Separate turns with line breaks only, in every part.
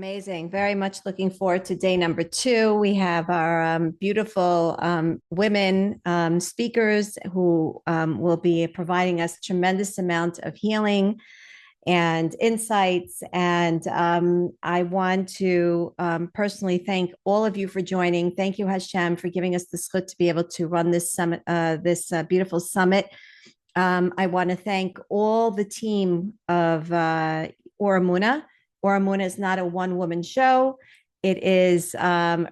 Amazing. Very much looking forward to day number two. We have our beautiful women speakers who will be providing us tremendous amount of healing and insights. And I want to personally thank all of you for joining. Thank you, Hashem, for giving us the zchut to be able to run this summit, this beautiful summit. I want to thank all the team of Emuna. Emuna is not a one-woman show. It is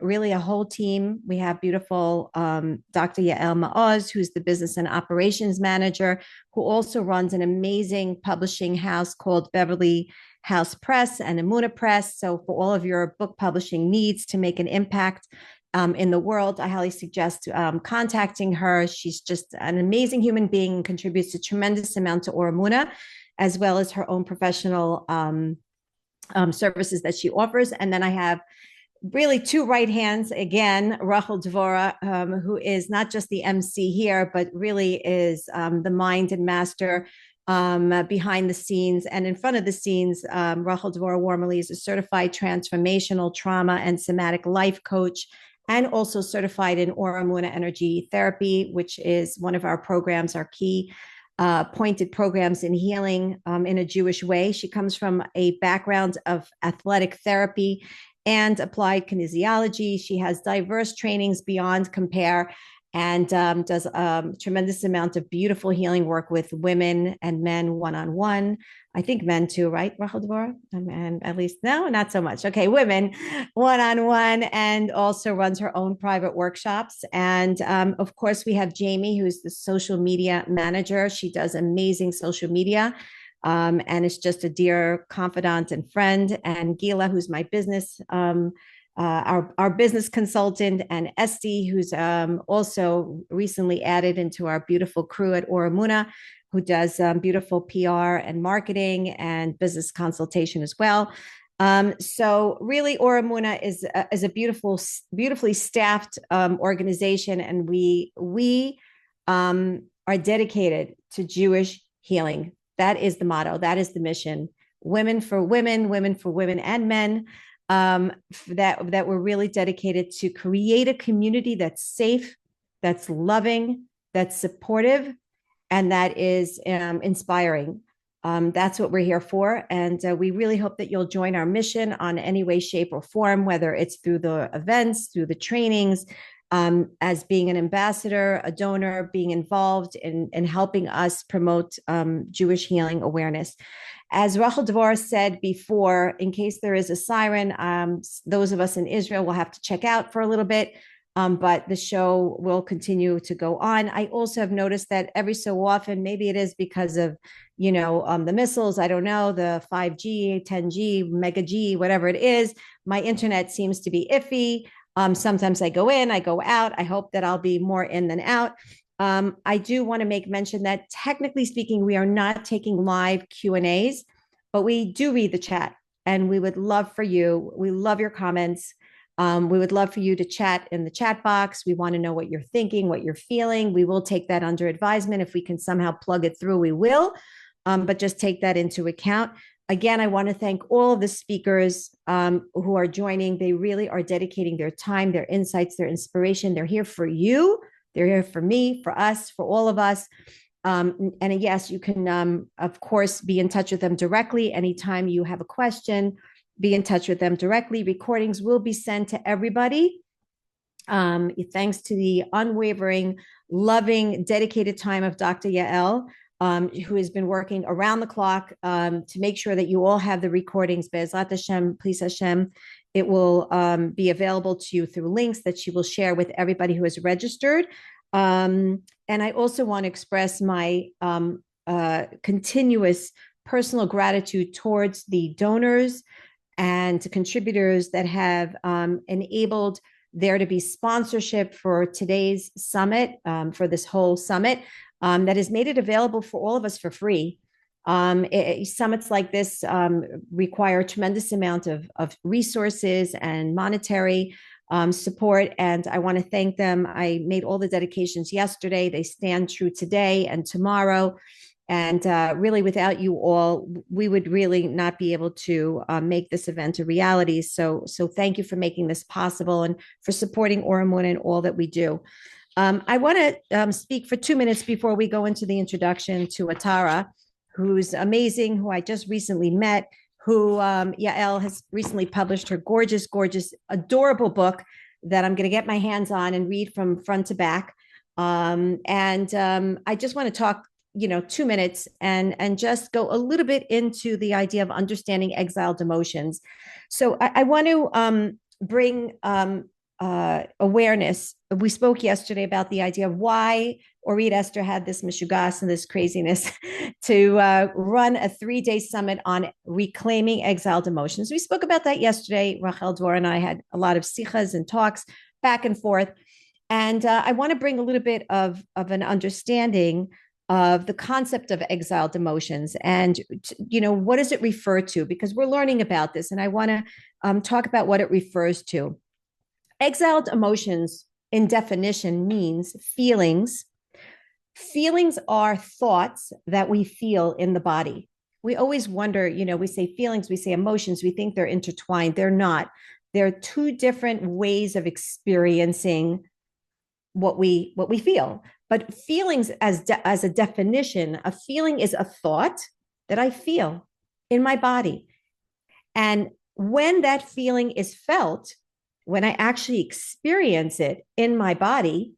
really a whole team. We have beautiful Dr. Yael Maoz, who's the business and operations manager, who also runs an amazing publishing house called Beverly House Press and Emuna Press. So for all of your book publishing needs to make an impact in the world, I highly suggest contacting her. She's just an amazing human being and contributes a tremendous amount to Emuna, as well as her own professional services that she offers. And then I have really two right hands again, Rachel Dvora, who is not just the MC here, but really is the mind and master behind the scenes and in front of the scenes. Rachel Dvora Warmally is a certified transformational trauma and somatic life coach, and also certified in Emuna energy therapy, which is one of our programs, our key pointed programs in healing in a Jewish way. She comes from a background of athletic therapy and applied kinesiology. She has diverse trainings beyond compare and does a tremendous amount of beautiful healing work with women and men one-on-one. I think men too, right, Rachel Dvora? And at least, no, not so much. Okay, women one-on-one, and also runs her own private workshops. And of course, we have Jamie, who's the social media manager. She does amazing social media. And is just a dear confidant and friend. And Gila, who's my business our business consultant, and Esty, who's also recently added into our beautiful crew at Emuna, who does beautiful PR and marketing and business consultation as well. So really, Emuna is a beautifully staffed organization, and we are dedicated to Jewish healing. That is the motto. That is the mission. Women for women, women for women and men. That we're really dedicated to create a community that's safe, that's loving, that's supportive, and that is inspiring. That's what we're here for. And we really hope that you'll join our mission on any way, shape, or form, whether it's through the events, through the trainings, as being an ambassador, a donor, being involved in helping us promote Jewish healing awareness. As Rachel Dvora said before, in case there is a siren, those of us in Israel will have to check out for a little bit, but the show will continue to go on. I also have noticed that every so often, maybe it is because of, the missiles, I don't know, the 5G, 10G, Mega G, whatever it is, my internet seems to be iffy. Sometimes I go in, I go out. I hope that I'll be more in than out. I do want to make mention that technically speaking, we are not taking live Q&As, but we do read the chat, and we would love for you. We love your comments. We would love for you to chat in the chat box. We want to know what you're thinking, what you're feeling. We will take that under advisement. If we can somehow plug it through, we will, but just take that into account. Again, I want to thank all of the speakers who are joining. They really are dedicating their time, their insights, their inspiration. They're here for you. They're here for me, for us, for all of us. And yes, you can, of course, be in touch with them directly. Anytime you have a question, be in touch with them directly. Recordings will be sent to everybody. Thanks to the unwavering, loving, dedicated time of Dr. Yael, who has been working around the clock to make sure that you all have the recordings. Be'ezrat Hashem, please Hashem, it will be available to you through links that she will share with everybody who is registered. And I also want to express my continuous personal gratitude towards the donors and contributors that have enabled there to be sponsorship for today's summit, for this whole summit, that has made it available for all of us for free. Summits like this require a tremendous amount of resources and monetary support, and I want to thank them. I made all the dedications yesterday. They stand true today and tomorrow. And really, without you all, we would really not be able to make this event a reality. So thank you for making this possible and for supporting Oramun and all that we do. I want to speak for 2 minutes before we go into the introduction to Atara, who's amazing, who I just recently met, who Yael has recently published her gorgeous, gorgeous, adorable book that I'm going to get my hands on and read from front to back. I just want to talk 2 minutes and just go a little bit into the idea of understanding exiled emotions. So I want to bring awareness. We spoke yesterday about the idea of why Orit Esther had this mishugas and this craziness to run a 3-day summit on reclaiming exiled emotions. We spoke about that yesterday. Rachel Dvor and I had a lot of sichas and talks back and forth. And I want to bring a little bit of an understanding of the concept of exiled emotions and, what does it refer to? Because we're learning about this, and I want to talk about what it refers to. Exiled emotions, in definition, means feelings. Feelings are thoughts that we feel in the body. We always wonder, we say feelings, we say emotions, we think they're intertwined. They're not. They're two different ways of experiencing what we feel. But feelings, as a definition, a feeling is a thought that I feel in my body. And when that feeling is felt, when I actually experience it in my body,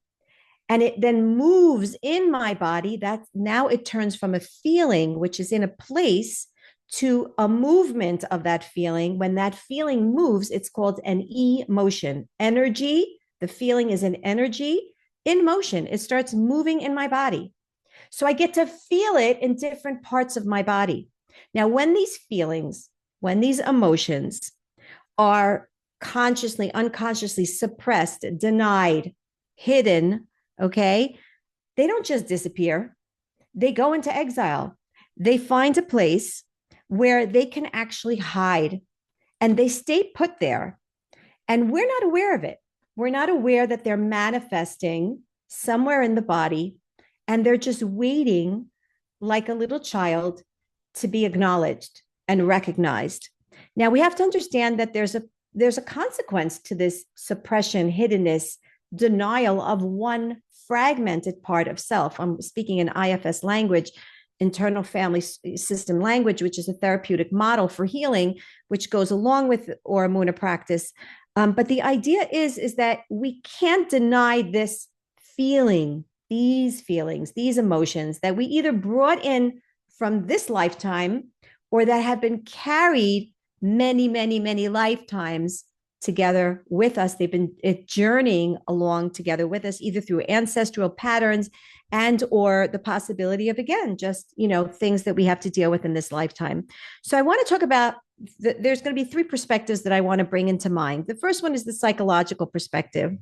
and it then moves in my body, that now it turns from a feeling, which is in a place, to a movement of that feeling. When that feeling moves, it's called an emotion. Energy, the feeling is an energy in motion. It starts moving in my body. So I get to feel it in different parts of my body. Now, when these feelings, when these emotions are consciously, unconsciously suppressed, denied, hidden, okay, they don't just disappear. They go into exile. They find a place where they can actually hide, and they stay put there. And we're not aware of it. We're not aware that they're manifesting somewhere in the body, and they're just waiting like a little child to be acknowledged and recognized. Now, we have to understand that there's a consequence to this suppression, hiddenness, denial of one fragmented part of self. I'm speaking in IFS language, internal family system language, which is a therapeutic model for healing, which goes along with Emuna practice. But the idea is that we can't deny this feeling, these feelings, these emotions that we either brought in from this lifetime or that have been carried many, many, many lifetimes together with us. They've been journeying along together with us, either through ancestral patterns and or the possibility of, again, just, things that we have to deal with in this lifetime. So I want to talk about there's going to be 3 perspectives that I want to bring into mind. The first one is the psychological perspective.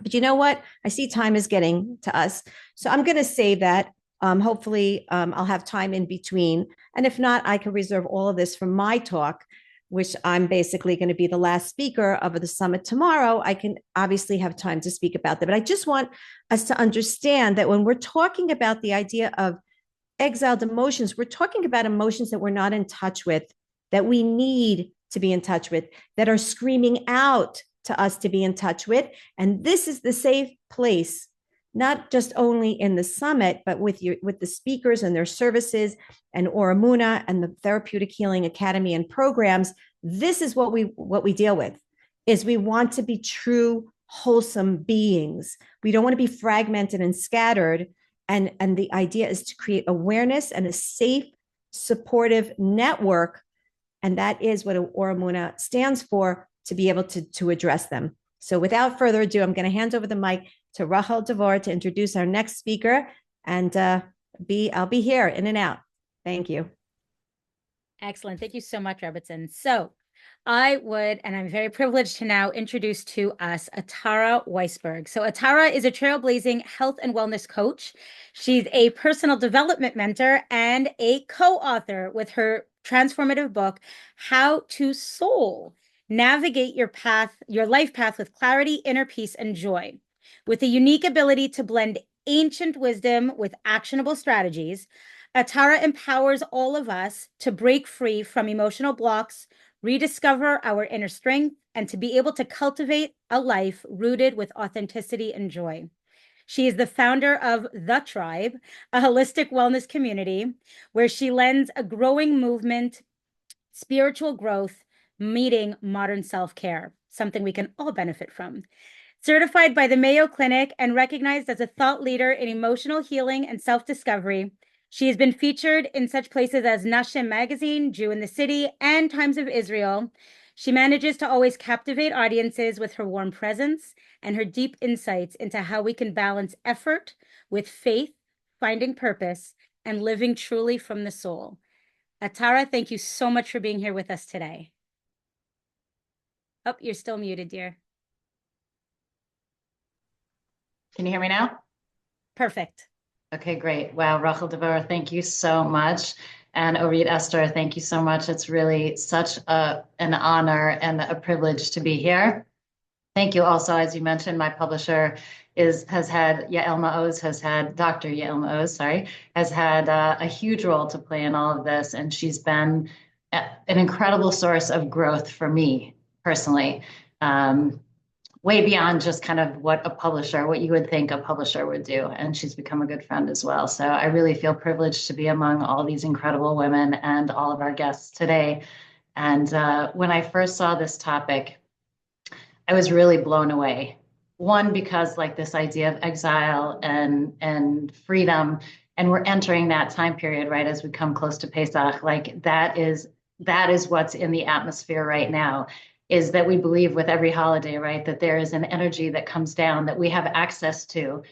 But you know what? I see time is getting to us. So I'm going to say that hopefully I'll have time in between. And if not, I can reserve all of this for my talk, which I'm basically going to be the last speaker of the summit tomorrow. I can obviously have time to speak about that. But I just want us to understand that when we're talking about the idea of exiled emotions, we're talking about emotions that we're not in touch with, that we need to be in touch with, that are screaming out to us to be in touch with. And this is the safe place, not just only in the summit, but with the speakers and their services and Emuna and the Therapeutic Healing Academy and programs. This is what we deal with, is we want to be true, wholesome beings. We don't want to be fragmented and scattered. And the idea is to create awareness and a safe, supportive network. And that is what Emuna stands for, to be able to address them. So without further ado, I'm going to hand over the mic to Rachel Dvor to introduce our next speaker. And I'll be here in and out. Thank you.
Excellent. Thank you so much, Robertson. So I would, and I'm very privileged to now introduce to us Atara Weisberger. So Atara is a trailblazing health and wellness coach. She's a personal development mentor and a co-author with her transformative book, How to Soul: Navigate Your Life Path with Clarity, Inner Peace, and Joy. With a unique ability to blend ancient wisdom with actionable strategies, Atara empowers all of us to break free from emotional blocks, rediscover our inner strength, and to be able to cultivate a life rooted with authenticity and joy. She is the founder of The Tribe, a holistic wellness community where she lends a growing movement, spiritual growth, meeting modern self-care, something we can all benefit from. Certified by the Mayo Clinic and recognized as a thought leader in emotional healing and self-discovery, she has been featured in such places as Nashim Magazine, Jew in the City, and Times of Israel. She manages to always captivate audiences with her warm presence and her deep insights into how we can balance effort with faith, finding purpose, and living truly from the soul. Atara, thank you so much for being here with us today. Oh, you're still muted, dear.
Can you hear me now?
Perfect.
Okay, great. Wow, Rachel Devora, thank you so much. And Orit Esther, thank you so much. It's really such an honor and a privilege to be here. Thank you also, as you mentioned, my publisher has had Dr. Yael Maoz, sorry, has had a huge role to play in all of this. And she's been an incredible source of growth for me personally. Way beyond just kind of what you would think a publisher would do. And she's become a good friend as well. So I really feel privileged to be among all these incredible women and all of our guests today. And when I first saw this topic, I was really blown away. One, because like this idea of exile and freedom, and we're entering that time period, right, as we come close to Pesach, like that is what's in the atmosphere right now. Is that we believe with every holiday, right, that there is an energy that comes down that we have access to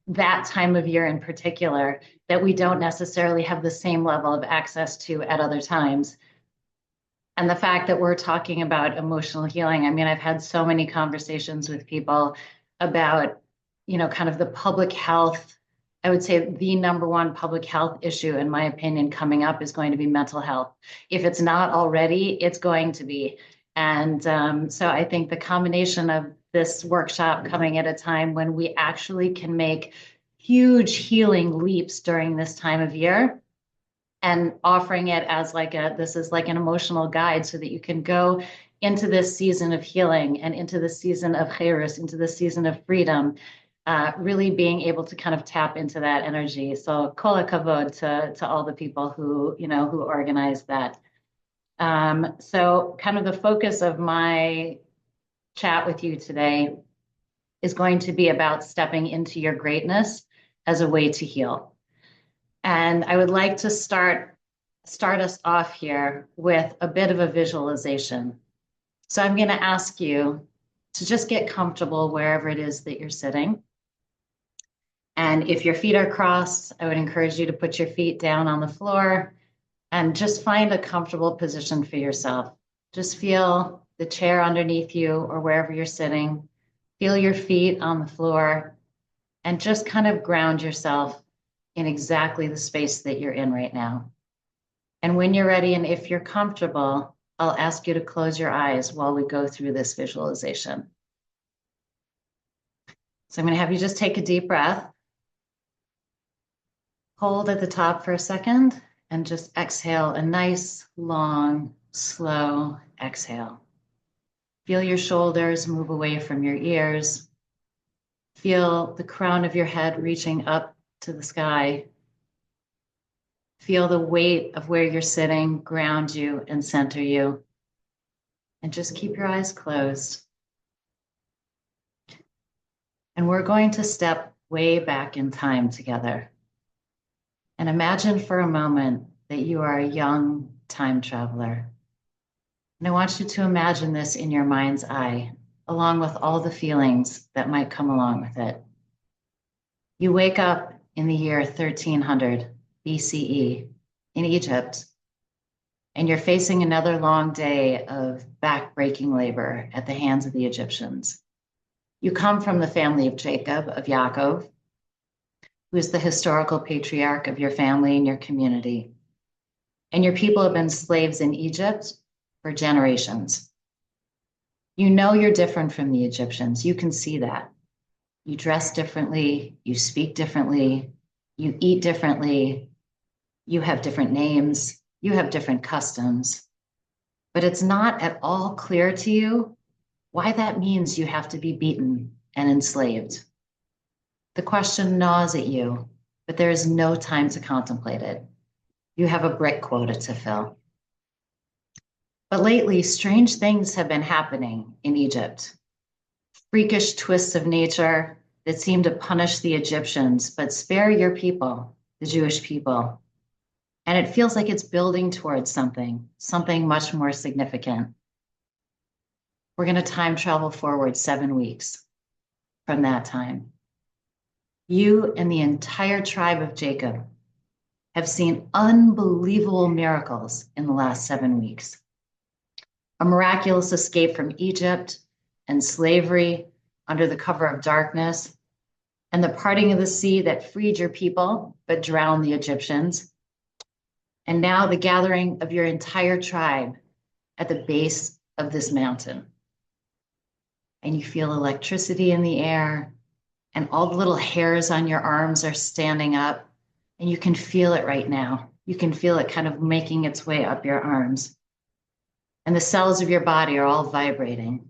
that time of year in particular that we don't necessarily have the same level of access to at other times. And the fact that we're talking about emotional healing, I mean, I've had so many conversations with people about, kind of the public health. I would say the number one public health issue, in my opinion, coming up is going to be mental health. If it's not already, it's going to be. And so I think the combination of this workshop coming at a time when we actually can make huge healing leaps during this time of year and offering it as this is like an emotional guide so that you can go into this season of healing and into the season of chayrus, into the season of freedom, really being able to kind of tap into that energy. So kol hakavod to all the people who organized that. So kind of the focus of my chat with you today is going to be about stepping into your greatness as a way to heal. And I would like to start us off here with a bit of a visualization. So I'm going to ask you to just get comfortable wherever it is that you're sitting. And if your feet are crossed, I would encourage you to put your feet down on the floor and just find a comfortable position for yourself. Just feel the chair underneath you or wherever you're sitting. Feel your feet on the floor and just kind of ground yourself in exactly the space that you're in right now. And when you're ready and if you're comfortable, I'll ask you to close your eyes while we go through this visualization. So I'm going to have you just take a deep breath. Hold at the top for a second. And just exhale, a nice, long, slow exhale. Feel your shoulders move away from your ears. Feel the crown of your head reaching up to the sky. Feel the weight of where you're sitting ground you and center you. And just keep your eyes closed. And we're going to step way back in time together. And imagine for a moment that you are a young time traveler. And I want you to imagine this in your mind's eye, along with all the feelings that might come along with it. You wake up in the year 1300 BCE in Egypt, and you're facing another long day of back-breaking labor at the hands of the Egyptians. You come from the family of Jacob, of Yaakov, who is the historical patriarch of your family and your community. And your people have been slaves in Egypt for generations. You know you're different from the Egyptians. You can see that. You dress differently, you speak differently, you eat differently, You have different names, you have different customs, but it's not at all clear to you why that means you have to be beaten and enslaved. The question gnaws at you, but there is no time to contemplate it. You have a brick quota to fill. But lately, strange things have been happening in Egypt. Freakish twists of nature that seem to punish the Egyptians, but spare your people, the Jewish people. And it feels like it's building towards something much more significant. We're going to time travel forward 7 weeks from that time. You and the entire tribe of Jacob have seen unbelievable miracles in the last 7 weeks. A miraculous escape from Egypt and slavery under the cover of darkness, and the parting of the sea that freed your people but drowned the Egyptians. And now the gathering of your entire tribe at the base of this mountain. And you feel electricity in the air, and all the little hairs on your arms are standing up, and you can feel it right now. You can feel it kind of making its way up your arms. And the cells of your body are all vibrating.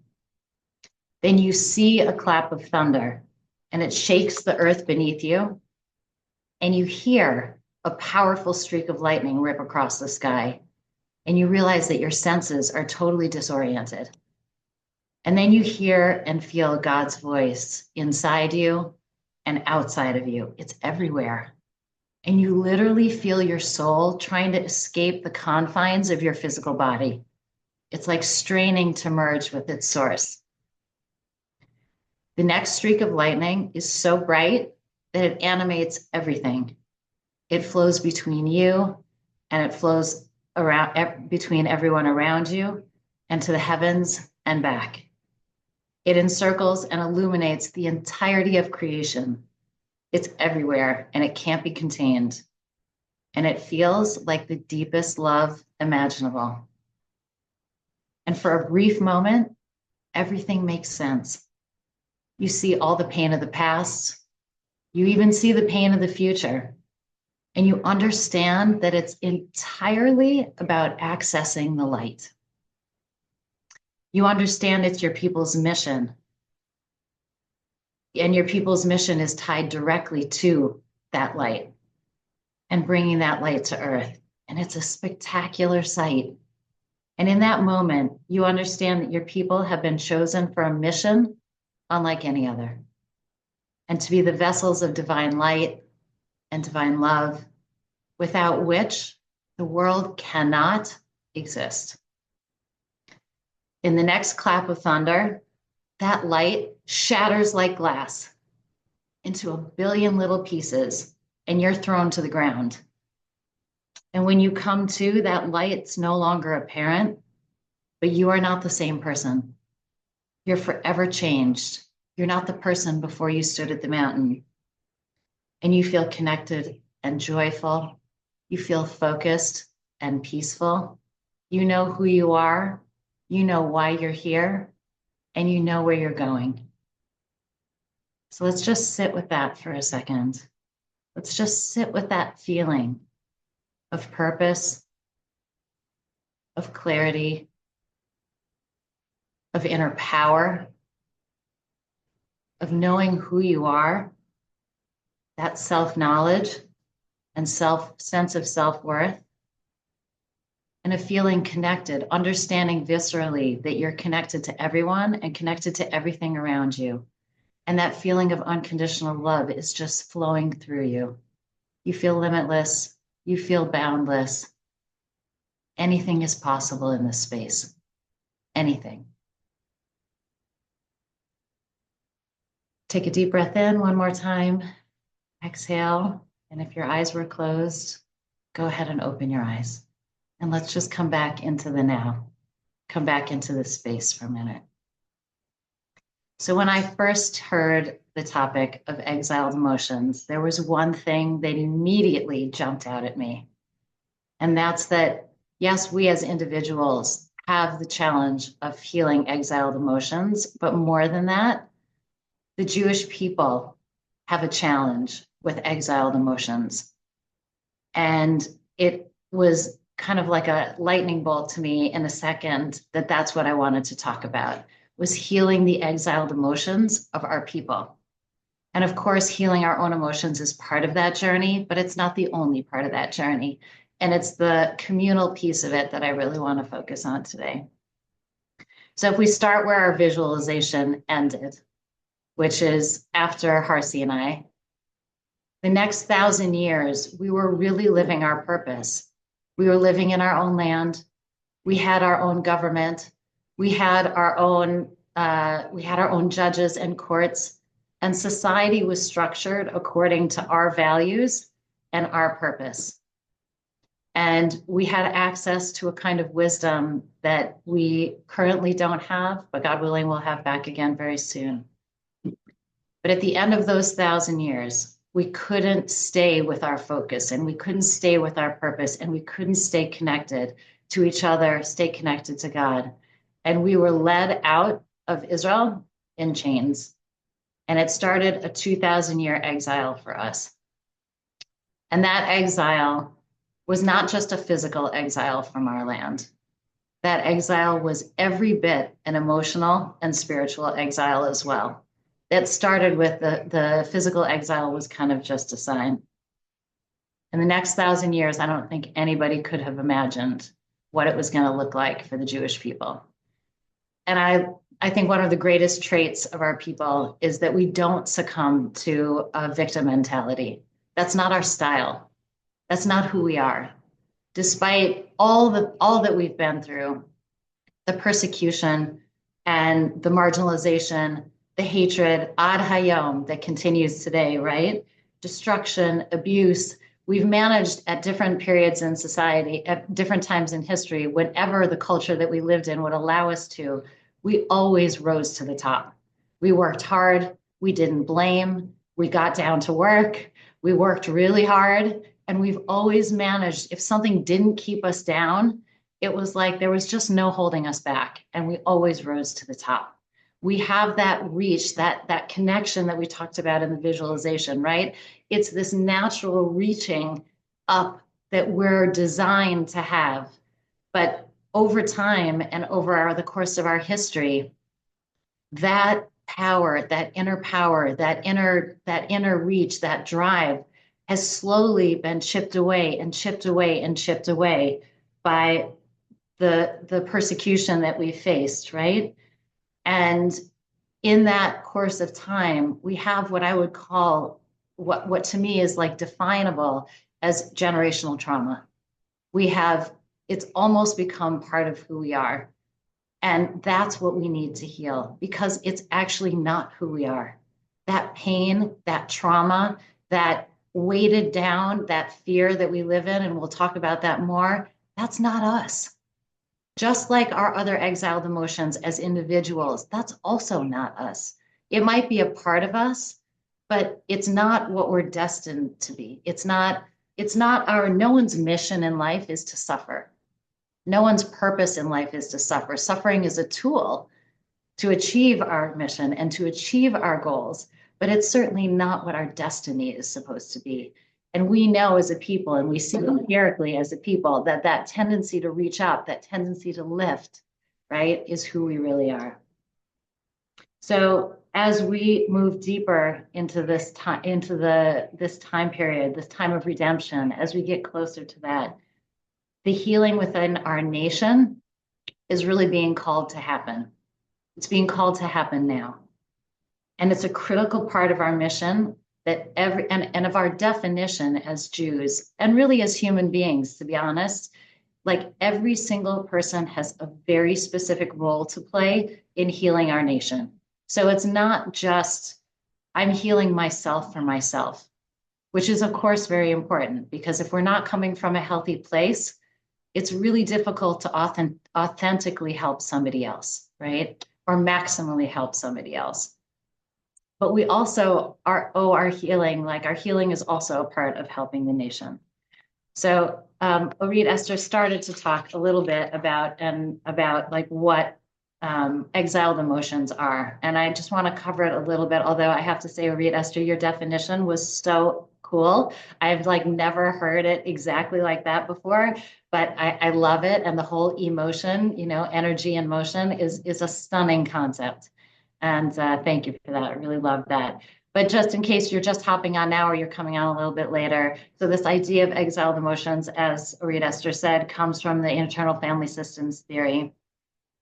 Then you see a clap of thunder, and it shakes the earth beneath you, and you hear a powerful streak of lightning rip across the sky, and you realize that your senses are totally disoriented. And then you hear and feel God's voice inside you and outside of you. It's everywhere. And you literally feel your soul trying to escape the confines of your physical body. It's like straining to merge with its source. The next streak of lightning is so bright that it animates everything. It flows between you, and it flows around between everyone around you and to the heavens and back. It encircles and illuminates the entirety of creation. It's everywhere, and it can't be contained. And it feels like the deepest love imaginable. And for a brief moment, everything makes sense. You see all the pain of the past. You even see the pain of the future. And you understand that it's entirely about accessing the light. You understand it's your people's mission. And your people's mission is tied directly to that light and bringing that light to earth. And it's a spectacular sight. And in that moment, you understand that your people have been chosen for a mission unlike any other, and to be the vessels of divine light and divine love, without which the world cannot exist. In the next clap of thunder, that light shatters like glass into a billion little pieces, and you're thrown to the ground. And when you come to, that light's no longer apparent, but you are not the same person. You're forever changed. You're not the person before you stood at the mountain. And you feel connected and joyful. You feel focused and peaceful. You know who you are. You know why you're here. And you know where you're going. So let's just sit with that for a second. Let's just sit with that feeling of purpose, of clarity, of inner power, of knowing who you are, that self-knowledge and sense of self-worth, and of feeling connected, understanding viscerally that you're connected to everyone and connected to everything around you. And that feeling of unconditional love is just flowing through you. You feel limitless. You feel boundless. Anything is possible in this space. Anything. Take a deep breath in one more time. Exhale. And if your eyes were closed, go ahead and open your eyes. And let's just come back into the now. Come back into this space for a minute. So when I first heard the topic of exiled emotions, there was one thing that immediately jumped out at me. And that's that, yes, we as individuals have the challenge of healing exiled emotions, but more than that, the Jewish people have a challenge with exiled emotions. And it was kind of like a lightning bolt to me in a second that that's what I wanted to talk about, was healing the exiled emotions of our people. And of course, healing our own emotions is part of that journey, but it's not the only part of that journey. And it's the communal piece of it that I really want to focus on today. So if we start where our visualization ended, which is after Harsi and I, the next 1,000 years, we were really living our purpose. We were living in our own land. We had our own government. We had our own judges and courts, and society was structured according to our values and our purpose. And we had access to a kind of wisdom that we currently don't have, but God willing, we'll have back again very soon. But at the end of those 1,000 years, we couldn't stay with our focus, and we couldn't stay with our purpose, and we couldn't stay connected to each other, stay connected to God. And we were led out of Israel in chains. And it started a 2,000-year exile for us. And that exile was not just a physical exile from our land. That exile was every bit an emotional and spiritual exile as well. That started with the physical exile was kind of just a sign. In the next 1,000 years, I don't think anybody could have imagined what it was going to look like for the Jewish people. And I think one of the greatest traits of our people is that we don't succumb to a victim mentality. That's not our style. That's not who we are. Despite all that we've been through, the persecution and the marginalization, the hatred, ad hayom, that continues today, right? Destruction, abuse. We've managed at different periods in society, at different times in history, whenever the culture that we lived in would allow us to, we always rose to the top. We worked hard. We didn't blame. We got down to work. We worked really hard. And we've always managed, if something didn't keep us down, it was like there was just no holding us back. And we always rose to the top. We have that reach, that connection that we talked about in the visualization, right? It's this natural reaching up that we're designed to have. But over time and over the course of our history, that power, that inner reach, that drive has slowly been chipped away and chipped away and chipped away by the persecution that we faced, right? And in that course of time, we have what I would call what to me is like definable as generational trauma. It's almost become part of who we are. And that's what we need to heal, because it's actually not who we are. That pain, that trauma, that weighted down, that fear that we live in, and we'll talk about that more, that's not us. Just like our other exiled emotions as individuals, that's also not us. It might be a part of us, but it's not what we're destined to be. No one's mission in life is to suffer. No one's purpose in life is to suffer. Suffering is a tool to achieve our mission and to achieve our goals, but it's certainly not what our destiny is supposed to be. And we know as a people, and we see empirically as a people, that tendency to reach up, that tendency to lift, right, is who we really are. So as we move deeper into this time, this time period, this time of redemption, as we get closer to that, the healing within our nation is really being called to happen. It's being called to happen now. And it's a critical part of our mission that and of our definition as Jews, and really as human beings, to be honest, like every single person has a very specific role to play in healing our nation. So it's not just, I'm healing myself for myself, which is of course very important, because if we're not coming from a healthy place, it's really difficult to authentically help somebody else, right? Or maximally help somebody else. But we also our healing, like our healing is also a part of helping the nation. So Orit Esther started to talk a little bit about like what exiled emotions are. And I just want to cover it a little bit, although I have to say, Orit Esther, your definition was so cool. I've like never heard it exactly like that before, but I love it. And the whole emotion, you know, energy and motion is a stunning concept. And thank you for that. I really love that. But just in case you're just hopping on now or you're coming on a little bit later, so this idea of exiled emotions, as Orit Esther said, comes from the internal family systems theory.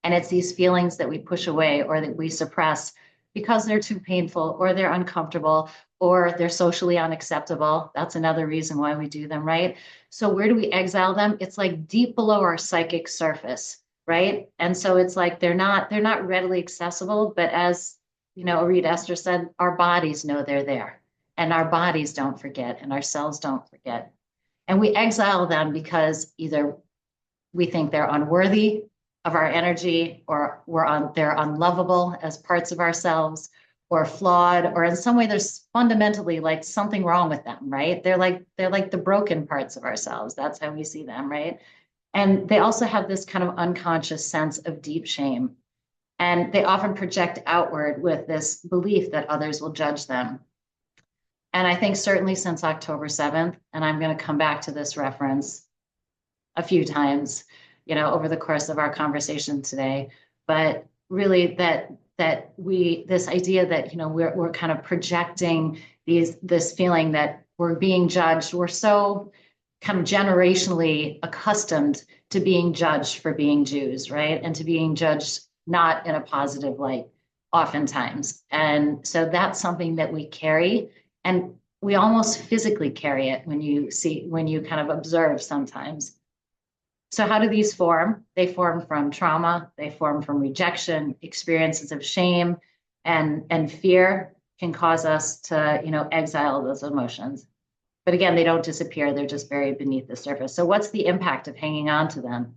And it's these feelings that we push away or that we suppress because they're too painful or they're uncomfortable or they're socially unacceptable. That's another reason why we do them, right? So where do we exile them? It's like deep below our psychic surface, right? And so it's like they're not readily accessible, but as you know, Orit Esther said, our bodies know they're there and our bodies don't forget and our cells don't forget. And we exile them because either we think they're unworthy of our energy, or they're unlovable as parts of ourselves, or flawed, or in some way there's fundamentally like something wrong with them, right? They're like the broken parts of ourselves. That's how we see them, right? And they also have this kind of unconscious sense of deep shame. And they often project outward with this belief that others will judge them. And I think certainly since October 7th, and I'm going to come back to this reference a few times, you know, over the course of our conversation today, but really this idea that, you know, we're kind of projecting this feeling that we're being judged. We're so kind of generationally accustomed to being judged for being Jews, right? And to being judged not in a positive light oftentimes. And so that's something that we carry, and we almost physically carry it when you kind of observe sometimes. So how do these form? They form from trauma, they form from rejection, experiences of shame, and fear can cause us to, you know, exile those emotions. But again, they don't disappear, they're just buried beneath the surface. So what's the impact of hanging on to them?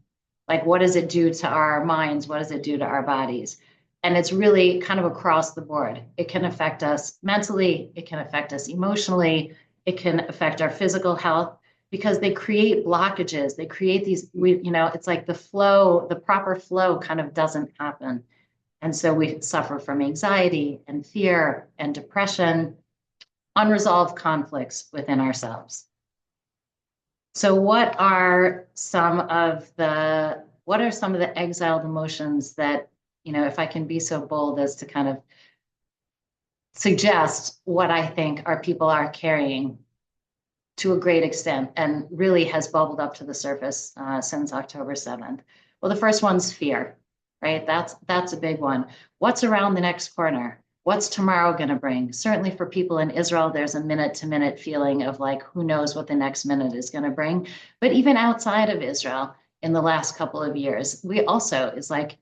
Like, what does it do to our minds? What does it do to our bodies? And it's really kind of across the board. It can affect us mentally, it can affect us emotionally, it can affect our physical health, because they create blockages. They create these, you know, it's like the proper flow kind of doesn't happen. And so we suffer from anxiety and fear and depression, unresolved conflicts within ourselves. So what are some of the exiled emotions that, you know, if I can be so bold as to kind of suggest what I think our people are carrying to a great extent and really has bubbled up to the surface since October 7th. Well, the first one's fear, right? That's a big one. What's around the next corner? What's tomorrow going to bring? Certainly for people in Israel, there's a minute-to-minute feeling of like, who knows what the next minute is going to bring. But even outside of Israel, in the last couple of years, we also is like,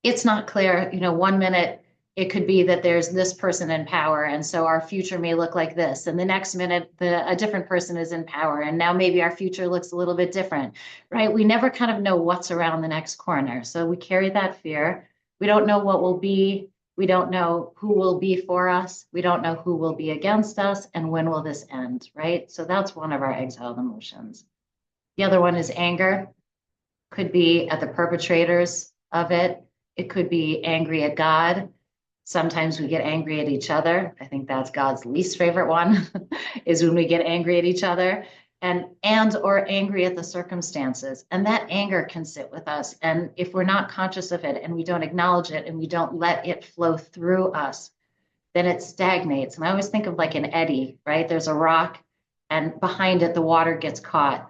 it's not clear, you know, 1 minute it could be that there's this person in power, and so our future may look like this. And the next minute, a different person is in power, and now maybe our future looks a little bit different, right? We never kind of know what's around the next corner. So we carry that fear. We don't know what will be. We don't know who will be for us. We don't know who will be against us, and when will this end, right? So that's one of our exiled emotions. The other one is anger. Could be at the perpetrators of it. It could be angry at God. Sometimes we get angry at each other. I think that's God's least favorite one, is when we get angry at each other and or angry at the circumstances. And that anger can sit with us. And if we're not conscious of it and we don't acknowledge it and we don't let it flow through us, then it stagnates. And I always think of like an eddy, right? There's a rock and behind it, the water gets caught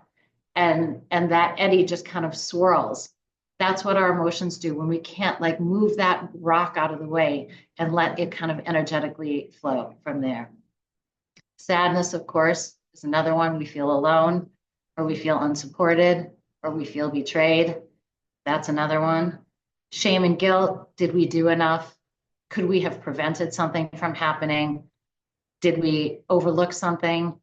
and that eddy just kind of swirls. That's what our emotions do when we can't like move that rock out of the way and let it kind of energetically flow from there. Sadness, of course, is another one. We feel alone, or we feel unsupported, or we feel betrayed. That's another one. Shame and guilt. Did we do enough? Could we have prevented something from happening? Did we overlook something?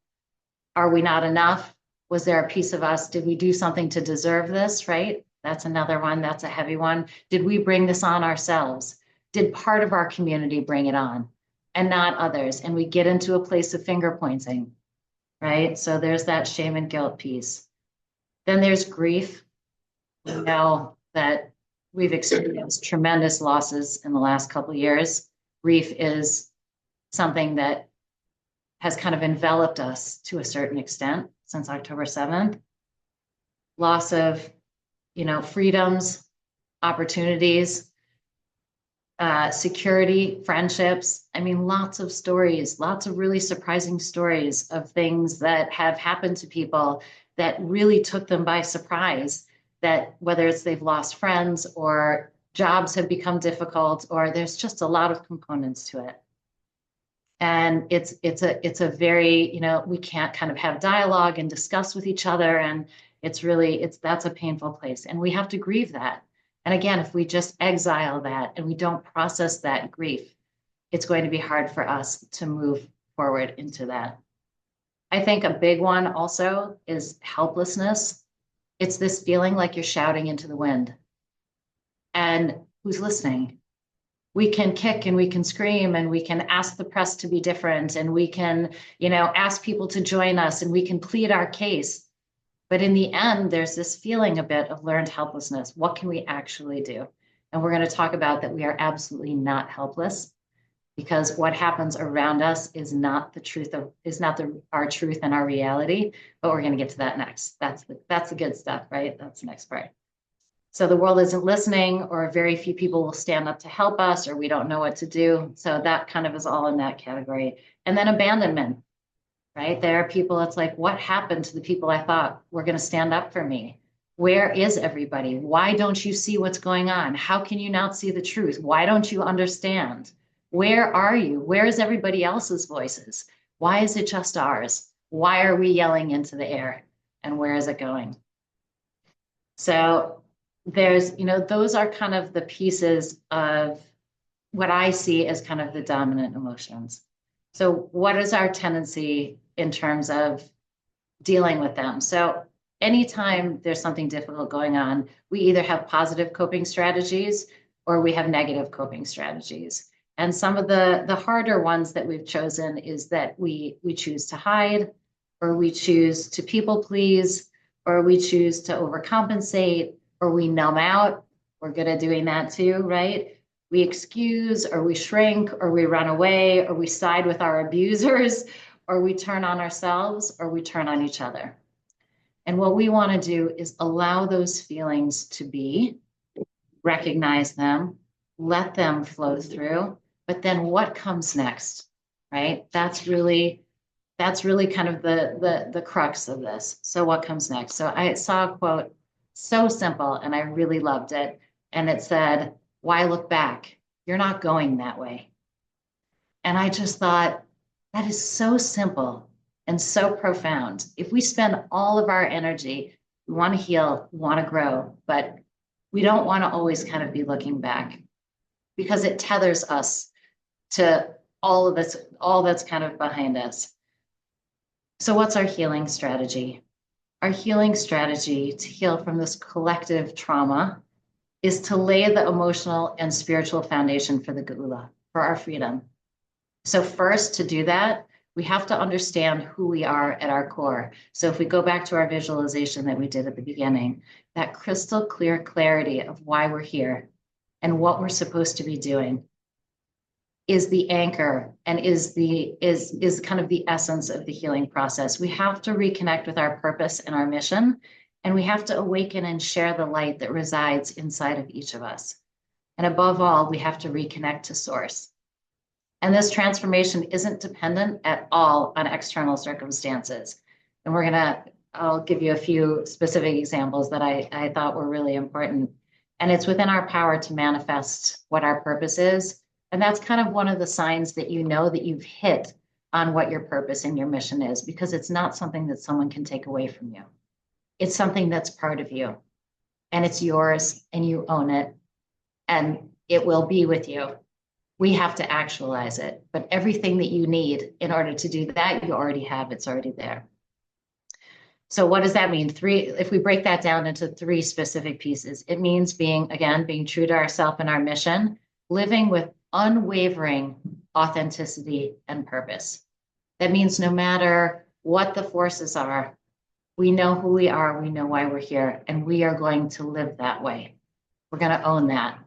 Are we not enough? Was there a piece of us? Did we do something to deserve this, right? That's another one. That's a heavy one. Did we bring this on ourselves? Did part of our community bring it on and not others? And we get into a place of finger pointing, right? So there's that shame and guilt piece. Then there's grief. We know that we've experienced tremendous losses in the last couple of years. Grief is something that has kind of enveloped us to a certain extent since October 7th. Loss of, freedoms, opportunities, security, friendships. I mean, lots of stories, lots of really surprising stories of things that have happened to people that really took them by surprise, that whether it's they've lost friends or jobs have become difficult, or there's just a lot of components to it. And it's a very, we can't kind of have dialogue and discuss with each other. And that's a painful place. And we have to grieve that. And again, if we just exile that and we don't process that grief, it's going to be hard for us to move forward into that. I think a big one also is helplessness. It's this feeling like you're shouting into the wind. And who's listening? We can kick and we can scream and we can ask the press to be different and we can, ask people to join us and we can plead our case. But in the end, there's this feeling a bit of learned helplessness. What can we actually do? And we're going to talk about that we are absolutely not helpless, because what happens around us is not the truth our truth and our reality. But we're going to get to that next. That's the good stuff, right? That's the next part. So the world isn't listening, or very few people will stand up to help us, or we don't know what to do. So that kind of is all in that category. And then abandonment, right? There are people, it's like, what happened to the people I thought were going to stand up for me? Where is everybody? Why don't you see what's going on? How can you not see the truth? Why don't you understand? Where are you? Where is everybody else's voices? Why is it just ours? Why are we yelling into the air? And where is it going? So there's, those are kind of the pieces of what I see as kind of the dominant emotions. So what is our tendency in terms of dealing with them? So anytime there's something difficult going on, we either have positive coping strategies or we have negative coping strategies. And some of the harder ones that we've chosen is that we choose to hide, or we choose to people please, or we choose to overcompensate, or we numb out. We're good at doing that too, right? We excuse, or we shrink, or we run away, or we side with our abusers, or we turn on ourselves, or we turn on each other. And what we want to do is allow those feelings to be, recognize them, let them flow through, but then what comes next, right? That's really kind of the crux of this. So what comes next? So I saw a quote, so simple, and I really loved it. And it said, "Why look back? You're not going that way." And I just thought, that is so simple and so profound. If we spend all of our energy, we want to heal, we want to grow, but we don't want to always kind of be looking back, because it tethers us to all of this, all that's kind of behind us. So what's our healing strategy? Our healing strategy to heal from this collective trauma is to lay the emotional and spiritual foundation for the geula, for our freedom. So first, to do that, we have to understand who we are at our core. So if we go back to our visualization that we did at the beginning, that crystal clear clarity of why we're here and what we're supposed to be doing is the anchor and is kind of the essence of the healing process. We have to reconnect with our purpose and our mission, and we have to awaken and share the light that resides inside of each of us. And above all, we have to reconnect to source. And this transformation isn't dependent at all on external circumstances. And I'll give you a few specific examples that I thought were really important. And it's within our power to manifest what our purpose is. And that's kind of one of the signs that you know that you've hit on what your purpose and your mission is, because it's not something that someone can take away from you. It's something that's part of you, and it's yours, and you own it, and it will be with you. We have to actualize it, but everything that you need in order to do that, you already have. It's already there. So what does that mean? If we break that down into 3 specific pieces, it means being true to ourselves and our mission, living with unwavering authenticity and purpose. That means no matter what the forces are, we know who we are, we know why we're here, and we are going to live that way. We're going to own that.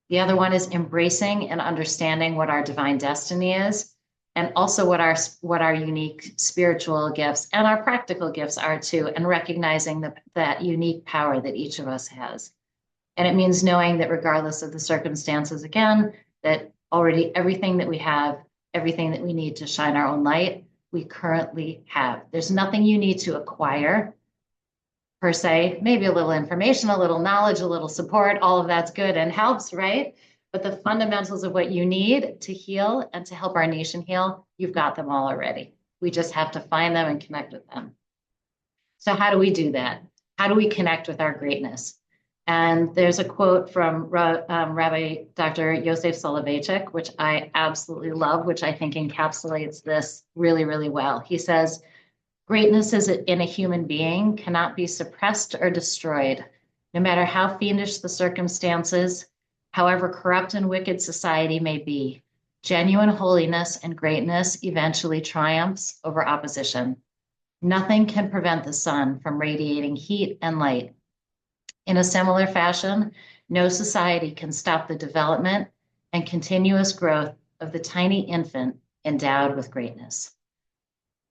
The other one is embracing and understanding what our divine destiny is. and also what our unique spiritual gifts and our practical gifts are too, and recognizing that unique power that each of us has. And it means knowing that regardless of the circumstances, again, that already everything that we have, everything that we need to shine our own light, we currently have. There's nothing you need to acquire per se, maybe a little information, a little knowledge, a little support, all of that's good and helps, right? But the fundamentals of what you need to heal and to help our nation heal, you've got them all already. We just have to find them and connect with them. So how do we do that? How do we connect with our greatness? And there's a quote from Rabbi Dr. Yosef Soloveitchik, which I absolutely love, which I think encapsulates this really, really well. He says, greatness in a human being cannot be suppressed or destroyed, no matter how fiendish the circumstances, however corrupt and wicked society may be. Genuine holiness and greatness eventually triumphs over opposition. Nothing can prevent the sun from radiating heat and light. In a similar fashion, no society can stop the development and continuous growth of the tiny infant endowed with greatness.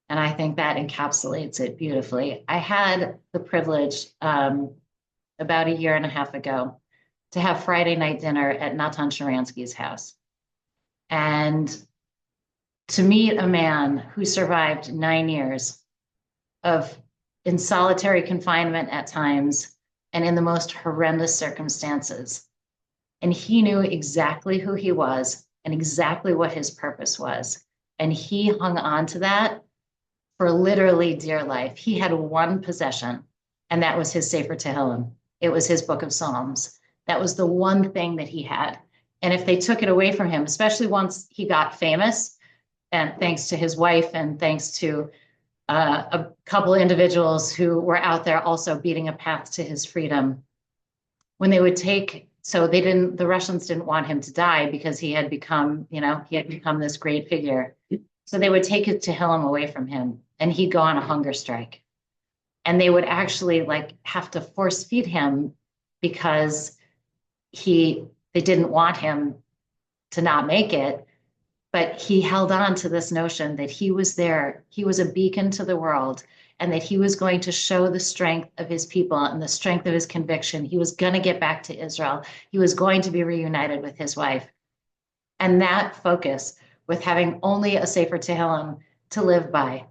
And I think that encapsulates it beautifully. I had the privilege about a year and a half ago to have Friday night dinner at Natan Sharansky's house. And to meet a man who survived 9 years in solitary confinement at times and in the most horrendous circumstances. And he knew exactly who he was and exactly what his purpose was. And he hung on to that for literally dear life. He had one possession, and that was his Sefer Tehillim. It was his book of Psalms. That was the one thing that he had. And if they took it away from him, especially once he got famous, and thanks to his wife and thanks to a couple of individuals who were out there also beating a path to his freedom, when they would the Russians didn't want him to die because he had become this great figure. So they would take it to Tehillim away from him, and he'd go on a hunger strike. And they would actually have to force feed him because they didn't want him to not make it. But he held on to this notion that he was there, he was a beacon to the world, and that he was going to show the strength of his people and the strength of his conviction. He was going to get back to Israel. He was going to be reunited with his wife. And that focus, with having only a Sefer Tehillim to live by,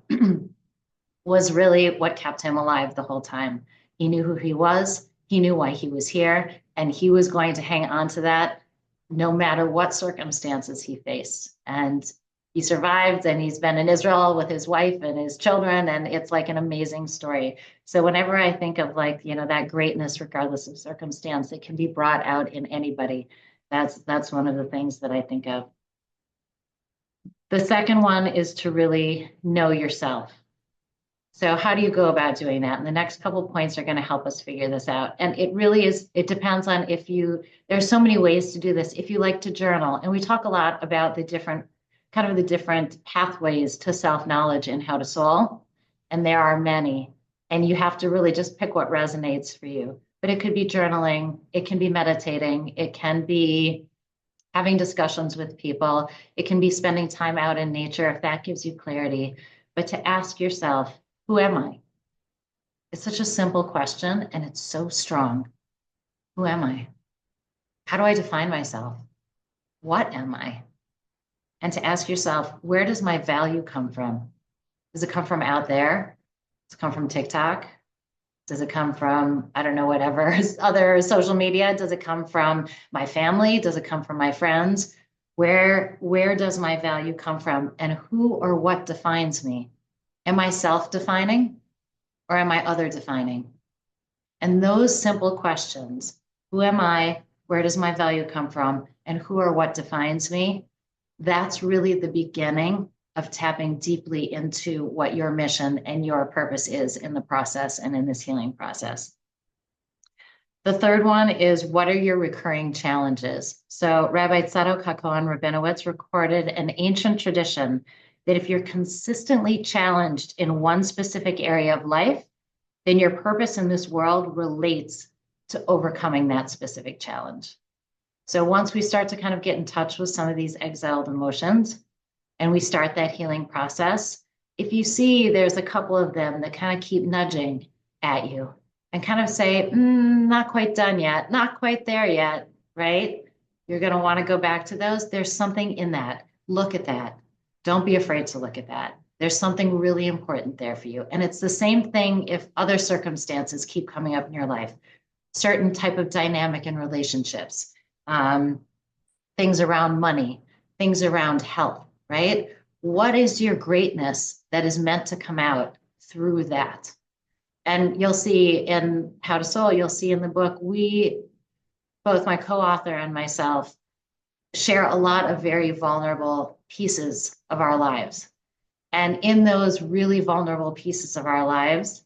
was really what kept him alive the whole time. He knew who he was, he knew why he was here, and he was going to hang on to that no matter what circumstances he faced. And he survived, and he's been in Israel with his wife and his children, and it's like an amazing story. So whenever I think of that greatness, regardless of circumstance, it can be brought out in anybody. That's one of the things that I think of. The second one is to really know yourself. So how do you go about doing that? And the next couple of points are going to help us figure this out. And it depends on there's so many ways to do this. If you like to journal, and we talk a lot about the different pathways to self-knowledge in How to Soul, and there are many, and you have to really just pick what resonates for you. But it could be journaling, it can be meditating, it can be having discussions with people, it can be spending time out in nature if that gives you clarity. But to ask yourself, who am I? It's such a simple question, and it's so strong. Who am I? How do I define myself? What am I? And to ask yourself, where does my value come from? Does it come from out there? Does it come from TikTok? Does it come from, I don't know, whatever, other social media? Does it come from my family? Does it come from my friends? Where does my value come from? And who or what defines me? Am I self-defining, or am I other-defining? And those simple questions, who am I, where does my value come from, and who or what defines me, that's really the beginning of tapping deeply into what your mission and your purpose is in the process and in this healing process. The third one is, what are your recurring challenges? So Rabbi Tzadok HaKohen Rabinowitz recorded an ancient tradition that if you're consistently challenged in one specific area of life, then your purpose in this world relates to overcoming that specific challenge. So once we start to kind of get in touch with some of these exiled emotions and we start that healing process, if you see there's a couple of them that kind of keep nudging at you and kind of say, not quite done yet, not quite there yet, right? You're going to want to go back to those. There's something in that. Look at that. Don't be afraid to look at that. There's something really important there for you. And it's the same thing if other circumstances keep coming up in your life, certain type of dynamic in relationships, things around money, things around health, right? What is your greatness that is meant to come out through that? And you'll see in How to Soul, you'll see in the book, we, both my co-author and myself, share a lot of very vulnerable pieces of our lives. And in those really vulnerable pieces of our lives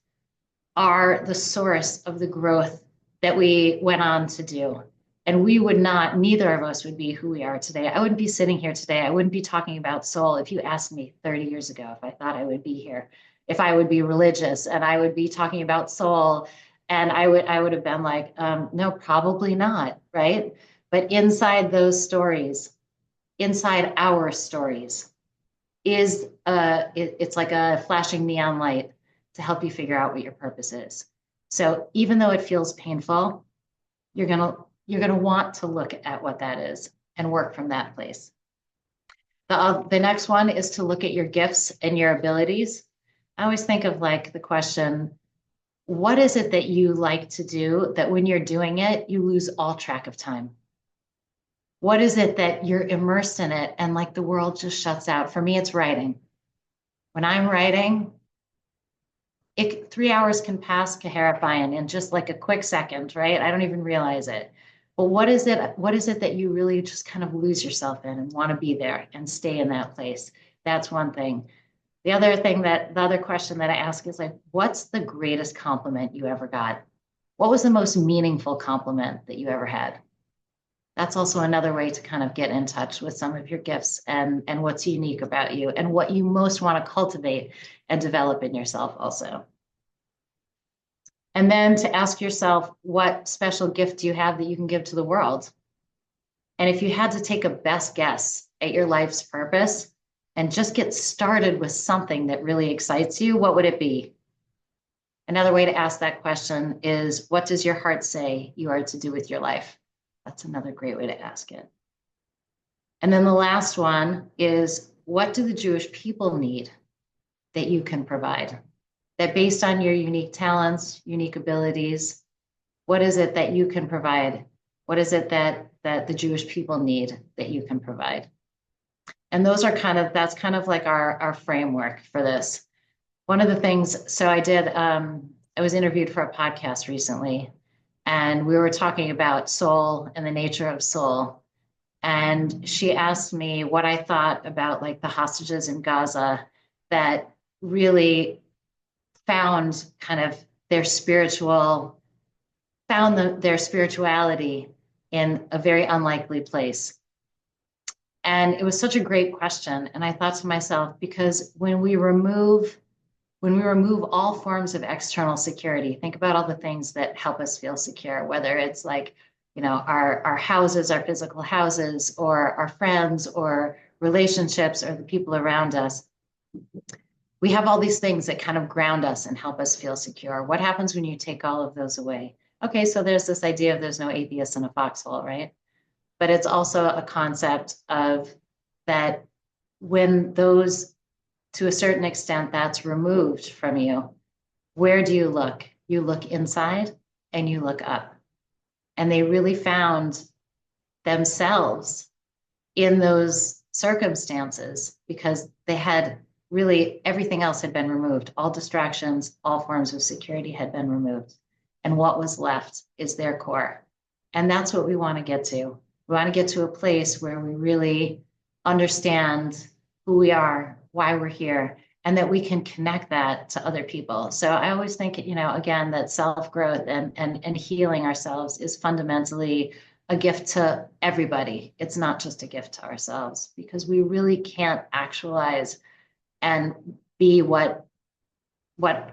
are the source of the growth that we went on to do. And we would not, neither of us would be who we are today. I wouldn't be sitting here today. I wouldn't be talking about soul if you asked me 30 years ago if I thought I would be here, if I would be religious and I would be talking about soul. And I would have been like, no, probably not, right? But inside those stories, inside our stories, is it's like a flashing neon light to help you figure out what your purpose is. So even though it feels painful, you're gonna want to look at what that is and work from that place. The next one is to look at your gifts and your abilities. I always think of like the question, what is it that you like to do that when you're doing it, you lose all track of time? What is it that you're immersed in it and like the world just shuts out? For me, it's writing. When I'm writing, 3 hours can pass Kaharapayan in just like a quick second, right? I don't even realize it. But what is it that you really just kind of lose yourself in and want to be there and stay in that place? That's one thing. The other question that I ask is like, what's the greatest compliment you ever got? What was the most meaningful compliment that you ever had? That's also another way to kind of get in touch with some of your gifts and what's unique about you and what you most want to cultivate and develop in yourself also. And then to ask yourself, what special gift do you have that you can give to the world? And if you had to take a best guess at your life's purpose and just get started with something that really excites you, what would it be? Another way to ask that question is, what does your heart say you are to do with your life? That's another great way to ask it. And then the last one is, what do the Jewish people need that you can provide? That based on your unique talents, unique abilities, what is it that you can provide? What is it that the Jewish people need that you can provide? And that's kind of like our framework for this. One of the things, so I was interviewed for a podcast recently, and we were talking about soul and the nature of soul. And she asked me what I thought about like the hostages in Gaza that really found kind of their spirituality in a very unlikely place. And it was such a great question. And I thought to myself, because when we remove all forms of external security, think about all the things that help us feel secure, whether it's like, our houses, our physical houses, or our friends, or relationships, or the people around us. We have all these things that kind of ground us and help us feel secure. What happens when you take all of those away? Okay, so there's this idea of there's no atheist in a foxhole, right? But it's also a concept of that when those, to a certain extent, that's removed from you, where do you look? You look inside and you look up. And they really found themselves in those circumstances because they had really everything else had been removed. All distractions, all forms of security had been removed. And what was left is their core. And that's what we want to get to. We want to get to a place where we really understand who we are, why we're here, and that we can connect that to other people. So I always think, again, that self-growth and healing ourselves is fundamentally a gift to everybody. It's not just a gift to ourselves, because we really can't actualize and be what